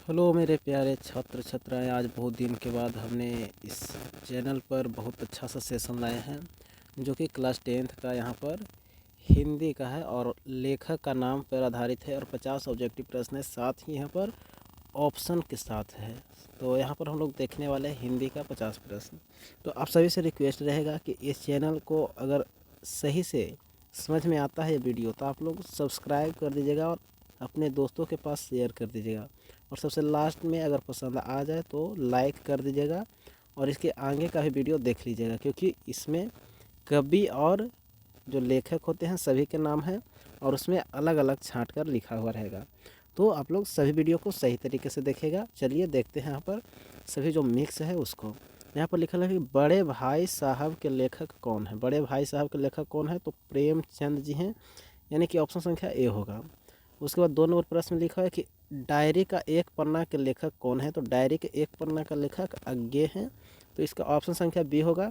Hello मेरे प्यारे छात्र छात्राएं, आज बहुत दिन के बाद हमने इस चैनल पर बहुत अच्छा सा सेशन लाए हैं जो कि क्लास 10th का यहाँ पर हिंदी का है और लेखक का नाम पर आधारित है और 50 ऑब्जेक्टिव प्रश्न है, साथ ही यहाँ पर ऑप्शन के साथ है। तो यहाँ पर हम लोग देखने वाले हैं हिंदी का 50 प्रश्न। तो आप सभी से रिक्वेस्ट रहेगा कि इस चैनल को अगर सही से समझ में आता है ये वीडियो तो आप लोग सब्सक्राइब कर दीजिएगा और अपने दोस्तों के पास शेयर कर दीजिएगा और सबसे लास्ट में अगर पसंद आ जाए तो लाइक कर दीजिएगा और इसके आगे का भी वीडियो देख लीजिएगा, क्योंकि इसमें कवि और जो लेखक होते हैं सभी के नाम हैं और उसमें अलग अलग छांट कर लिखा हुआ रहेगा। तो आप लोग सभी वीडियो को सही तरीके से देखेगा। चलिए देखते हैं यहाँ पर सभी जो मिक्स है उसको। यहाँ पर लिखा है कि बड़े भाई साहब के लेखक कौन है। बड़े भाई साहब के लेखक कौन है, तो प्रेमचंद जी हैं, यानी कि ऑप्शन संख्या ए होगा। उसके बाद 2 नंबर प्रश्न में लिखा है कि डायरी का एक पन्ना के लेखक कौन है, तो डायरी के एक पन्ना का लेखक अज्ञे हैं, तो इसका ऑप्शन संख्या बी होगा।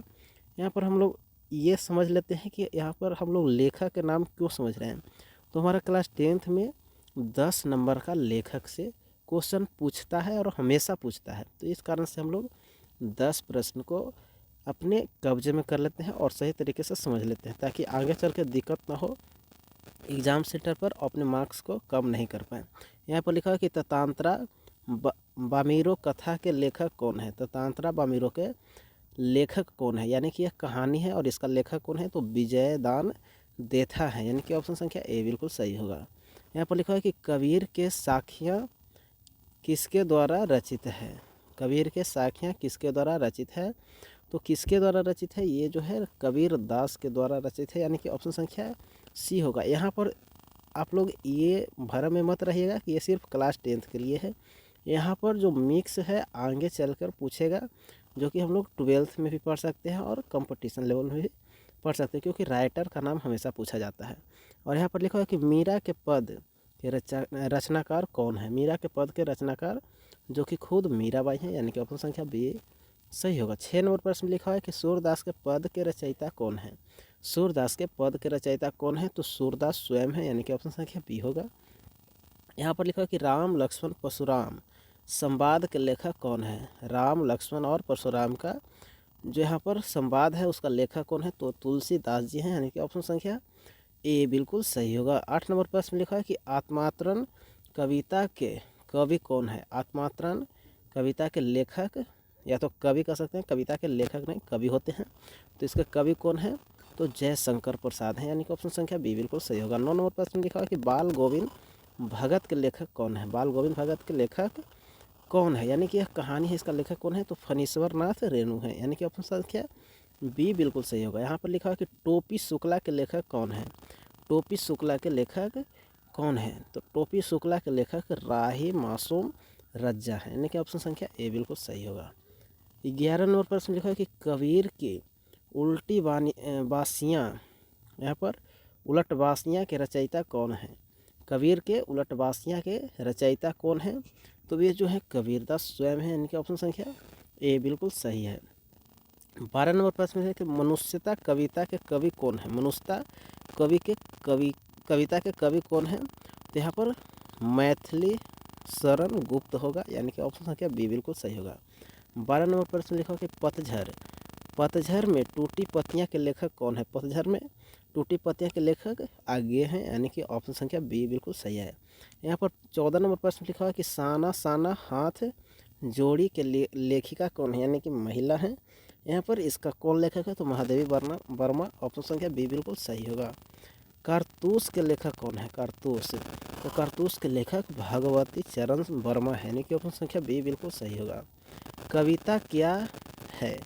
यहाँ पर हम लोग ये समझ लेते हैं कि यहाँ पर हम लोग लेखक के नाम क्यों समझ रहे हैं। तो हमारा क्लास 10th में 10 नंबर का लेखक से क्वेश्चन पूछता है और हमेशा पूछता है, तो इस कारण से हम लोग 10 प्रश्न को अपने कब्जे में कर लेते हैं और सही तरीके से समझ लेते हैं ताकि आगे चल के दिक्कत ना हो, एग्ज़ाम सेंटर पर अपने मार्क्स को कम नहीं कर पाए। यहाँ पर लिखा है कि ततांत्रा बामीरो कथा के लेखक कौन है। ततांत्रा बामीरो के लेखक कौन है, यानी कि यह कहानी है और इसका लेखक कौन है, तो विजयदान देथा है, यानी कि ऑप्शन संख्या ए बिल्कुल सही होगा। यहाँ पर लिखा है कि कबीर के साखियाँ किसके द्वारा रचित है। कबीर के साखियाँ किसके द्वारा रचित है, तो किसके द्वारा रचित है, ये जो है कबीर दास के द्वारा रचित है, यानी कि ऑप्शन संख्या सी होगा। यहाँ पर आप लोग ये भरम में मत रहिएगा कि ये सिर्फ क्लास 10th के लिए है। यहाँ पर जो मिक्स है आगे चलकर पूछेगा, जो कि हम लोग 12th में भी पढ़ सकते हैं और कंपटीशन लेवल में भी पढ़ सकते हैं, क्योंकि राइटर का नाम हमेशा पूछा जाता है। और यहाँ पर लिखा है कि मीरा के पद के रचनाकार कौन है। मीरा के पद के रचनाकार जो कि खुद मीराबाई हैं, यानी कि ऑप्शन संख्या बी सही होगा। 6 नंबर प्रश्न लिखा है कि सूरदास के पद के रचयिता कौन है। सूरदास के पद के रचयिता कौन है, तो सूरदास स्वयं है, यानी कि ऑप्शन संख्या बी होगा। यहाँ पर लिखा है कि राम लक्ष्मण परशुराम संवाद के लेखक कौन है। राम लक्ष्मण और परशुराम का जो यहाँ पर संवाद है उसका लेखक कौन है, तो तुलसीदास जी हैं, यानी कि ऑप्शन संख्या ए बिल्कुल सही होगा। 8 नंबर प्रश्न लिखा है कि आत्मात्रण कविता के कवि कौन है। आत्मात्रण कविता के लेखक, या तो कवि कह सकते हैं, कविता के लेखक नहीं कवि होते हैं, तो इसके कवि कौन है, तो जयशंकर प्रसाद हैं, यानी कि ऑप्शन संख्या बी बिल्कुल सही होगा। 9 नंबर प्रश्न लिखा है कि बाल गोविंद भगत के लेखक कौन है। बाल गोविंद भगत के लेखक कौन है, यानी कि यह कहानी है, इसका लेखक कौन है, तो फणीश्वर नाथ रेणु है, यानी कि ऑप्शन संख्या बी बिल्कुल सही होगा। यहाँ पर लिखा है कि टोपी शुक्ला के लेखक कौन है। टोपी शुक्ला के लेखक कौन है, तो टोपी शुक्ला के लेखक राही मासूम रज्जा है, यानी कि ऑप्शन संख्या ए बिल्कुल सही होगा। 11 नंबर प्रश्न लिखा है कि कबीर की उल्टी बासियाँ, यहाँ पर उलट बासियाँ के रचयिता कौन है। कबीर के उलट बासियाँ के रचयिता कौन है, तो ये जो है कबीरदास स्वयं है, यानी कि ऑप्शन संख्या ए बिल्कुल सही है। 12 नंबर प्रश्न है कि मनुष्यता कविता के कवि कौन है। मनुष्यता कविता के कवि कौन है, तो यहाँ पर मैथिली शरण गुप्त होगा, यानी कि ऑप्शन संख्या बी बिल्कुल सही होगा। 12 नंबर प्रश्न लिखा कि पतझर, पतझर में टूटी पत्तियां के लेखक कौन है। पतझर में टूटी पत्तियां के लेखक आगे हैं, यानी कि ऑप्शन संख्या बी बिल्कुल सही है। यहाँ पर 14 नंबर प्रश्न लिखा है कि साना साना हाथ जोड़ी के लेखिका कौन है, यानी कि महिला है। यहाँ पर इसका कौन लेखक है, तो महादेवी वर्मा, ऑप्शन संख्या बी बिल्कुल सही होगा। कारतूस के लेखक कौन है। कारतूस, तो कारतूस के लेखक भगवती चरण वर्मा है, यानी कि ऑप्शन संख्या बी बिल्कुल सही होगा। कविता क्या है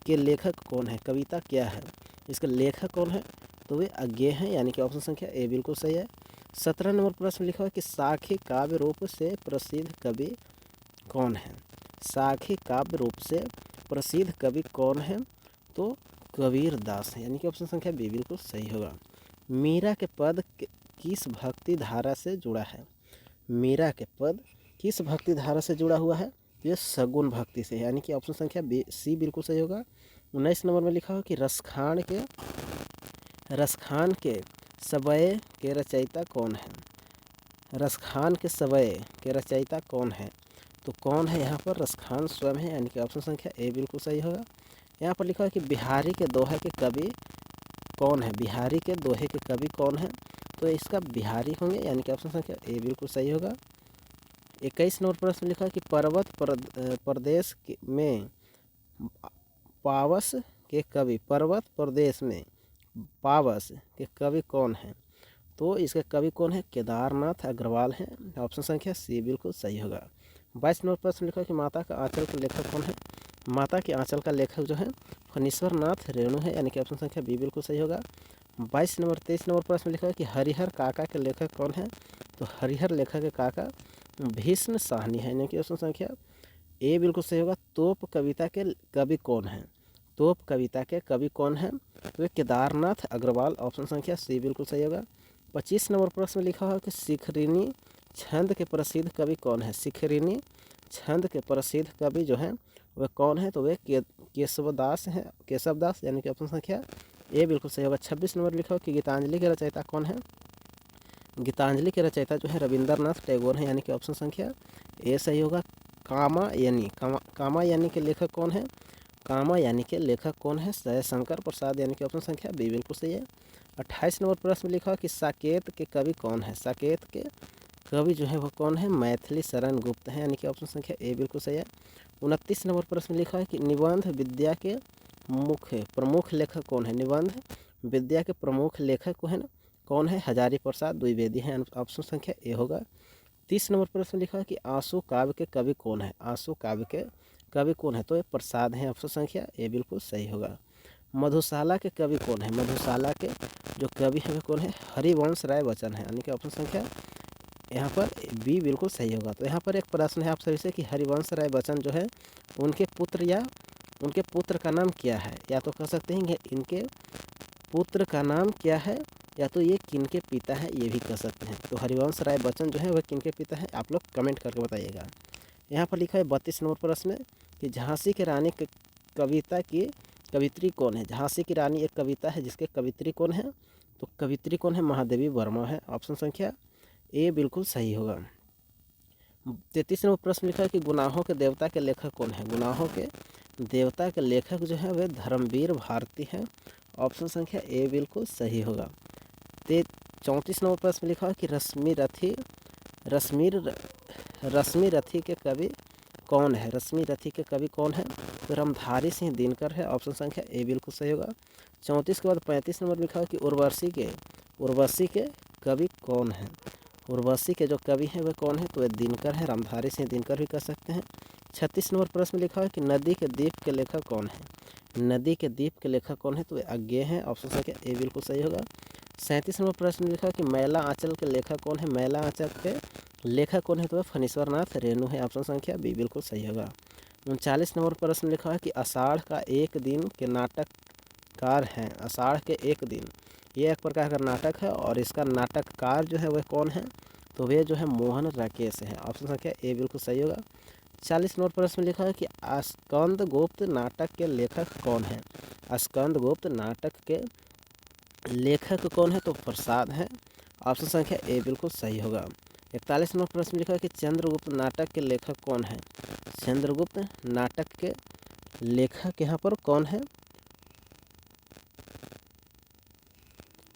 के लेखक कौन है। कविता क्या है, इसके लेखक कौन है, तो वे अज्ञेय हैं, यानी कि ऑप्शन संख्या ए बिल्कुल सही है। 17 नंबर प्रश्न लिखा है कि साखी काव्य रूप से प्रसिद्ध कवि कौन है। साखी काव्य रूप से प्रसिद्ध कवि कौन है, तो कबीर दास है, यानी कि ऑप्शन संख्या बी बिल्कुल सही होगा। मीरा के पद किस भक्ति धारा से जुड़ा है। मीरा के पद किस भक्ति धारा से जुड़ा हुआ है, तो ये सगुन भक्ति से, यानी कि ऑप्शन संख्या बी सी बिल्कुल सही होगा। 19 नंबर में लिखा हो कि रसखान के सबय के रचयिता कौन है। रसखान के सबय के रचयिता कौन है, तो कौन है यहाँ पर? रसखान स्वयं है, यानी कि ऑप्शन संख्या ए बिल्कुल सही होगा। यहाँ पर लिखा है कि बिहारी के दोहे के कवि कौन है? बिहारी के दोहे के कवि कौन है? तो इसका बिहारी होंगे, यानी कि ऑप्शन संख्या ए बिल्कुल सही होगा। 21 नंबर प्रश्न लिखा है कि प्रदेश में पावस के कवि, पर्वत प्रदेश में पावस के कवि कौन है? तो इसके कवि कौन है? केदारनाथ अग्रवाल हैं, ऑप्शन संख्या सी बिल्कुल सही होगा। 22 नंबर प्रश्न लिखा है कि माता का आंचल का लेखक कौन है? माता के आंचल का लेखक जो है फणीश्वर नाथ रेणु है, यानी कि ऑप्शन संख्या बी बिल्कुल सही होगा। 23 नंबर प्रश्न लिखा है कि हरिहर काका के लेखक कौन है? तो हरिहर लेखक के काका भीष्म साहनी है, यानी कि ऑप्शन संख्या ए बिल्कुल सही होगा। तोप कविता के कवि कौन है? तोप कविता के कवि कौन है? तो ये केदारनाथ अग्रवाल, ऑप्शन संख्या सी बिल्कुल सही होगा। 25 नंबर प्रश्न लिखा है कि शिखरिणी छंद के प्रसिद्ध कवि कौन है? शिखरिणी छंद के प्रसिद्ध कवि जो हैं वह कौन है? तो वे केशवदास हैं, केशवदास, यानी कि ऑप्शन संख्या ए बिल्कुल सही होगा। 26 नंबर लिखा हो कि गीतांजलि के रचयिता कौन है? गीतांजलि के रचयिता जो है रविंद्रनाथ टैगोर हैं, यानी कि ऑप्शन संख्या ए सही होगा। कामायनी के लेखक कौन है? कामायनी के लेखक कौन है? जयशंकर प्रसाद, यानी कि ऑप्शन संख्या बी बिल्कुल सही है। 28 नंबर प्रश्न लिखा कि साकेत के कवि कौन है? साकेत के कवि जो है वो कौन है? मैथिली शरण गुप्त हैं, यानी कि ऑप्शन संख्या ए बिल्कुल सही है। 29 नंबर प्रश्न लिखा है कि निबंध विद्या के प्रमुख लेखक कौन है? निबंध विद्या के प्रमुख लेखक कौन है? हजारी प्रसाद द्विवेदी हैं, ऑप्शन संख्या ए होगा। 30 नंबर प्रश्न लिखा है कि आंसू काव्य के कवि कौन है? आंसू काव्य के कवि कौन है? तो ये प्रसाद हैं, ऑप्शन संख्या ए बिल्कुल सही होगा। मधुशाला के कवि कौन है? मधुशाला के जो कवि हैं वे कौन है? हरिवंश राय बच्चन है, यानी कि ऑप्शन संख्या यहाँ पर बी बिल्कुल सही होगा। तो यहाँ पर एक प्रश्न है आप सभी से कि हरिवंश राय बच्चन जो है उनके पुत्र का नाम क्या है? या तो कह सकते हैं कि इनके पुत्र का नाम क्या है, या तो ये किनके पिता है, ये भी कह सकते हैं। तो हरिवंश राय बच्चन जो है वह किनके पिता है? आप लोग कमेंट करके बताइएगा। यहाँ पर लिखा है 32 नंबर प्रश्न कि झांसी की रानी की कविता की कवित्री कौन है? झांसी की रानी एक कविता है जिसके कवित्री कौन है? तो कवित्री कौन है? महादेवी वर्मा है, ऑप्शन संख्या ए बिल्कुल सही होगा। 33 नंबर प्रश्न लिखा है कि गुनाहों के देवता के लेखक कौन है? गुनाहों के देवता के लेखक जो है वे धर्मवीर भारती हैं, ऑप्शन संख्या ए बिल्कुल सही होगा। 34 नंबर प्रश्न लिखा है कि रश्मि रथी के कवि कौन है? रश्मि रथी के कवि कौन है? तो रामधारी सिंह दिनकर है, ऑप्शन संख्या ए बिल्कुल सही होगा। 34 के बाद 35 नंबर लिखा है कि उर्वशी के कवि कौन है? उर्वशी के जो कवि हैं वे कौन है? तो वे दिनकर है, रामधारी सिंह दिनकर भी कह सकते हैं। 36 नंबर प्रश्न लिखा है कि नदी के द्वीप के लेखक कौन है? नदी के द्वीप के लेखक कौन है? तो वे अज्ञेय हैं, ऑप्शन संख्या ए बिल्कुल सही होगा। 37 नंबर प्रश्न लिखा है कि मैला आंचल के लेखक कौन है? मैला आंचल के लेखक कौन है? तो वे फणीश्वर नाथ रेणु है, ऑप्शन संख्या बी बिल्कुल सही होगा। 39 नंबर प्रश्न लिखा है कि आषाढ़ का एक दिन के नाटककार हैं। आषाढ़ के एक दिन ये एक प्रकार का नाटक है और इसका नाटककार जो है वह कौन है? तो वे जो है मोहन राकेश हैं, ऑप्शन संख्या ए बिल्कुल सही होगा। 40 नंबर प्रश्न में लिखा है कि स्कंद गुप्त नाटक के लेखक कौन है? स्कंद गुप्त नाटक के लेखक कौन है? तो प्रसाद हैं, ऑप्शन संख्या ए बिल्कुल सही होगा। 41 नंबर प्रश्न में लिखा है कि चंद्रगुप्त नाटक के लेखक कौन है? चंद्रगुप्त नाटक के लेखक यहाँ पर कौन है?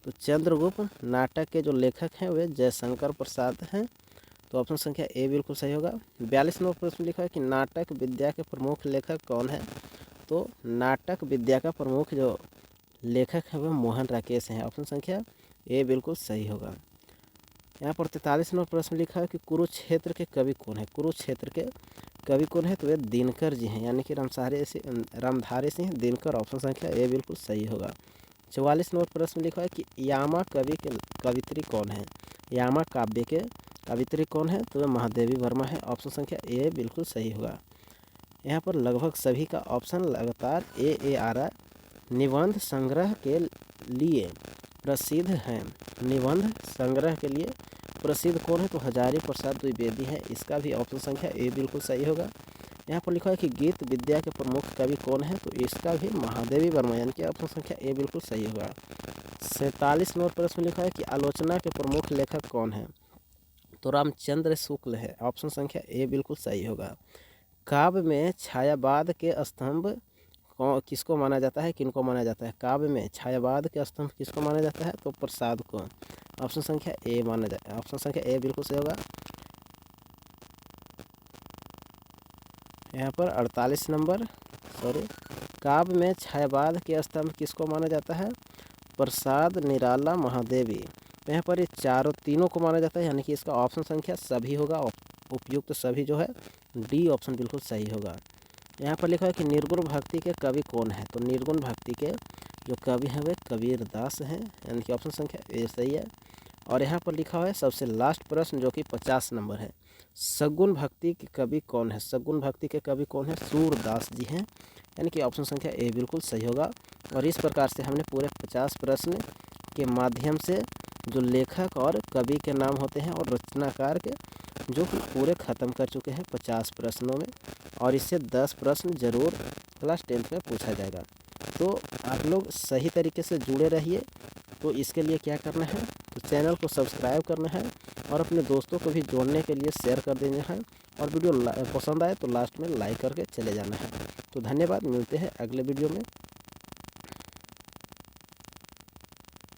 तो चंद्रगुप्त नाटक के जो लेखक हैं वे जयशंकर प्रसाद हैं, तो ऑप्शन संख्या ए बिल्कुल सही होगा। 42 नंबर प्रश्न लिखा है कि नाटक विद्या के प्रमुख लेखक कौन है? तो नाटक विद्या का प्रमुख जो लेखक है वह मोहन राकेश हैं, ऑप्शन संख्या ए बिल्कुल सही होगा। यहाँ पर 43 नंबर प्रश्न लिखा है कि कुरुक्षेत्र के कवि कौन है? कुरुक्षेत्र के कवि कौन है? तो वे दिनकर जी हैं, यानी कि रामधारी सिंह दिनकर, ऑप्शन संख्या ए बिल्कुल सही होगा। 44 नंबर प्रश्न लिखा है कि यामा कवि के कवित्री कौन है? यामा काव्य के कवित्री कौन है? तो वह महादेवी वर्मा है, ऑप्शन संख्या ए बिल्कुल सही होगा। यहाँ पर लगभग सभी का ऑप्शन लगातार ए आ रहा है। निबंध संग्रह के लिए प्रसिद्ध हैं। निबंध संग्रह के लिए प्रसिद्ध कौन है? तो हजारी प्रसाद द्विवेदी हैं, इसका भी ऑप्शन संख्या ए बिल्कुल सही होगा। यहाँ पर लिखा है कि गीत विद्या के प्रमुख कवि कौन है? तो इसका भी महादेवी वर्मा, यानी कि ऑप्शन संख्या ए बिल्कुल सही होगा। 47 नंबर प्रश्न लिखा है कि आलोचना के प्रमुख लेखक कौन है? तो रामचंद्र शुक्ल है। ऑप्शन संख्या ए बिल्कुल सही होगा। काव्य में छायावाद के स्तंभ किसको माना जाता है, किनको माना जाता है? काव्य में छायावाद के स्तंभ किसको माना जाता है? तो प्रसाद को। ऑप्शन संख्या ए माना जाता है। ऑप्शन संख्या ए बिल्कुल सही होगा। यहाँ पर 48 नंबर काव्य में छायावाद के स्तंभ किसको माना जाता है? प्रसाद, निराला, महादेवी। यहाँ पर ये तीनों को माना जाता है, यानी कि इसका ऑप्शन संख्या सभी होगा। उपयुक्त सभी जो है डी ऑप्शन बिल्कुल सही होगा। यहाँ पर लिखा है कि निर्गुण भक्ति के कवि कौन है? तो निर्गुण भक्ति के जो कवि हैं वे कबीर दास हैं, यानी कि ऑप्शन संख्या ए सही है। और यहाँ पर लिखा हुआ है सबसे लास्ट प्रश्न जो कि 50 नंबर है, सगुण भक्ति के कवि कौन है? सगुण भक्ति के कवि कौन है? सूरदास जी हैं, यानी कि ऑप्शन संख्या ए बिल्कुल सही होगा। और इस प्रकार से हमने पूरे 50 प्रश्न के माध्यम से जो लेखक और कवि के नाम होते हैं और रचनाकार के जो कि पूरे ख़त्म कर चुके हैं 50 प्रश्नों में। और इससे 10 प्रश्न ज़रूर क्लास 10th में पूछा जाएगा। तो आप लोग सही तरीके से जुड़े रहिए। तो इसके लिए क्या करना है, तो चैनल को सब्सक्राइब करना है और अपने दोस्तों को भी जोड़ने के लिए शेयर कर देना है। और वीडियो पसंद आए तो लास्ट में लाइक करके चले जाना है। तो धन्यवाद, मिलते हैं अगले वीडियो में।